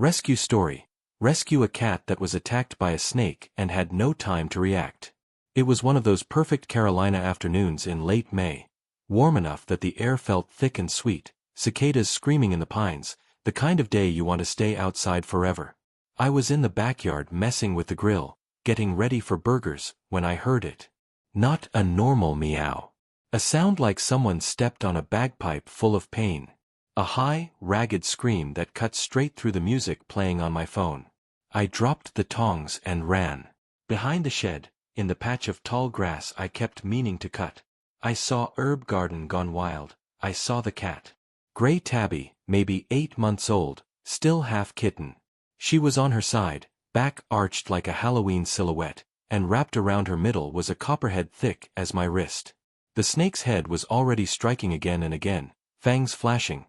Rescue story. Rescue a cat that was attacked by a snake and had no time to react. It was one of those perfect Carolina afternoons in late May. Warm enough that the air felt thick and sweet, cicadas screaming in the pines, the kind of day you want to stay outside forever. I was in the backyard messing with the grill, getting ready for burgers, when I heard it. Not a normal meow. A sound like someone stepped on a bagpipe full of pain. A high, ragged scream that cut straight through the music playing on my phone. I dropped the tongs and ran. Behind the shed, in the patch of tall grass I kept meaning to cut, I saw herb garden gone wild. I saw the cat. Gray tabby, maybe 8 months old, still half kitten. She was on her side, back arched like a Halloween silhouette, and wrapped around her middle was a copperhead thick as my wrist. The snake's head was already striking again and again, fangs flashing,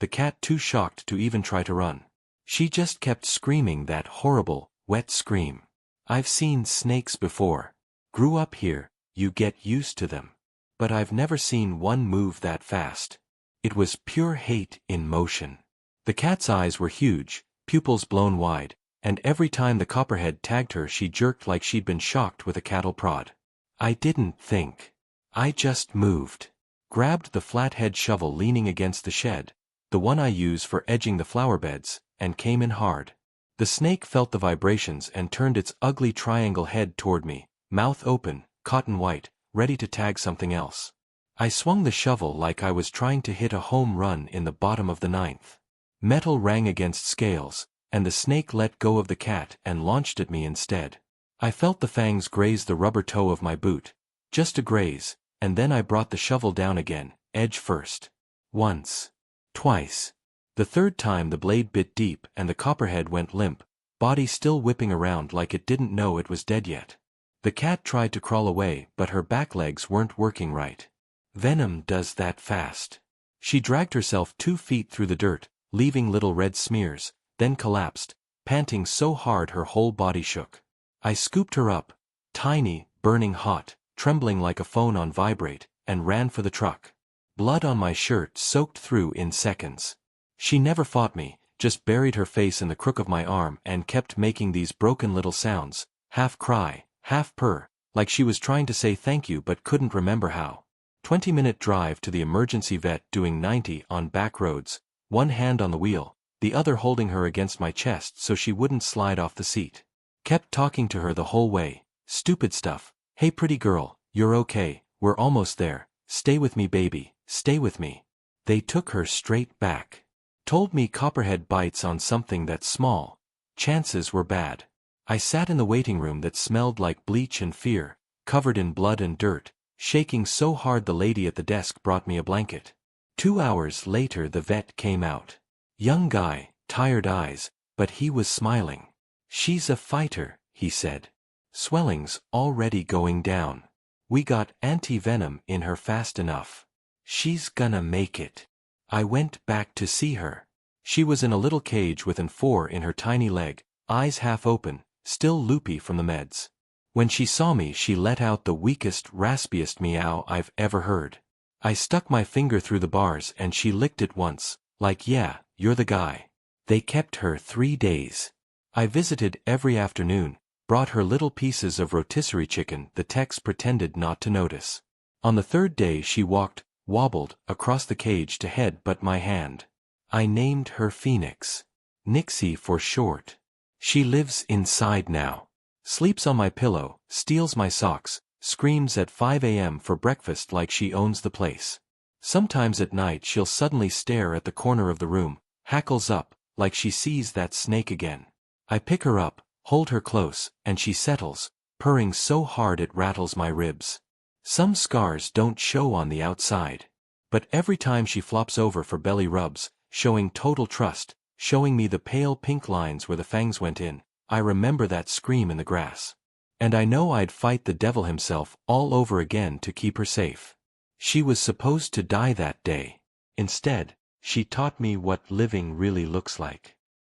the cat too shocked to even try to run. She just kept screaming that horrible, wet scream. I've seen snakes before. Grew up here, you get used to them. But I've never seen one move that fast. It was pure hate in motion. The cat's eyes were huge, pupils blown wide, and every time the copperhead tagged her she jerked like she'd been shocked with a cattle prod. I didn't think. I just moved. Grabbed the flathead shovel leaning against the shed, the one I use for edging the flower beds, and came in hard. The snake felt the vibrations and turned its ugly triangle head toward me, mouth open, cotton white, ready to tag something else. I swung the shovel like I was trying to hit a home run in the bottom of the ninth. Metal rang against scales, and the snake let go of the cat and launched at me instead. I felt the fangs graze the rubber toe of my boot. Just a graze, and then I brought the shovel down again, edge first. Once. Twice. The third time the blade bit deep and the copperhead went limp, body still whipping around like it didn't know it was dead yet. The cat tried to crawl away but her back legs weren't working right. Venom does that fast. She dragged herself 2 feet through the dirt, leaving little red smears, then collapsed, panting so hard her whole body shook. I scooped her up, tiny, burning hot, trembling like a phone on vibrate, and ran for the truck. Blood on my shirt soaked through in seconds. She never fought me, just buried her face in the crook of my arm and kept making these broken little sounds, half cry, half purr, like she was trying to say thank you but couldn't remember how. 20-minute drive to the emergency vet doing 90 on back roads, one hand on the wheel, the other holding her against my chest so she wouldn't slide off the seat. Kept talking to her the whole way, stupid stuff. Hey pretty girl, you're okay, we're almost there, stay with me baby, stay with me. They took her straight back. Told me copperhead bites on something that's small. Chances were bad. I sat in the waiting room that smelled like bleach and fear, covered in blood and dirt, shaking so hard the lady at the desk brought me a blanket. 2 hours later the vet came out. Young guy, tired eyes, but he was smiling. She's a fighter, he said. Swelling's already going down. We got anti-venom in her fast enough. She's gonna make it. I went back to see her. She was in a little cage with an 4 in her tiny leg, eyes half open, still loopy from the meds. When she saw me she let out the weakest, raspiest meow I've ever heard. I stuck my finger through the bars and she licked it once, like yeah, you're the guy. They kept her 3 days. I visited every afternoon, brought her little pieces of rotisserie chicken the techs pretended not to notice. On the 3rd day she walked, wobbled, across the cage to head but my hand. I named her Phoenix. Nixie for short. She lives inside now. Sleeps on my pillow, steals my socks, screams at 5 a.m. for breakfast like she owns the place. Sometimes at night she'll suddenly stare at the corner of the room, hackles up, like she sees that snake again. I pick her up, hold her close, and she settles, purring so hard it rattles my ribs. Some scars don't show on the outside. But every time she flops over for belly rubs, showing total trust, showing me the pale pink lines where the fangs went in, I remember that scream in the grass. And I know I'd fight the devil himself all over again to keep her safe. She was supposed to die that day. Instead, she taught me what living really looks like.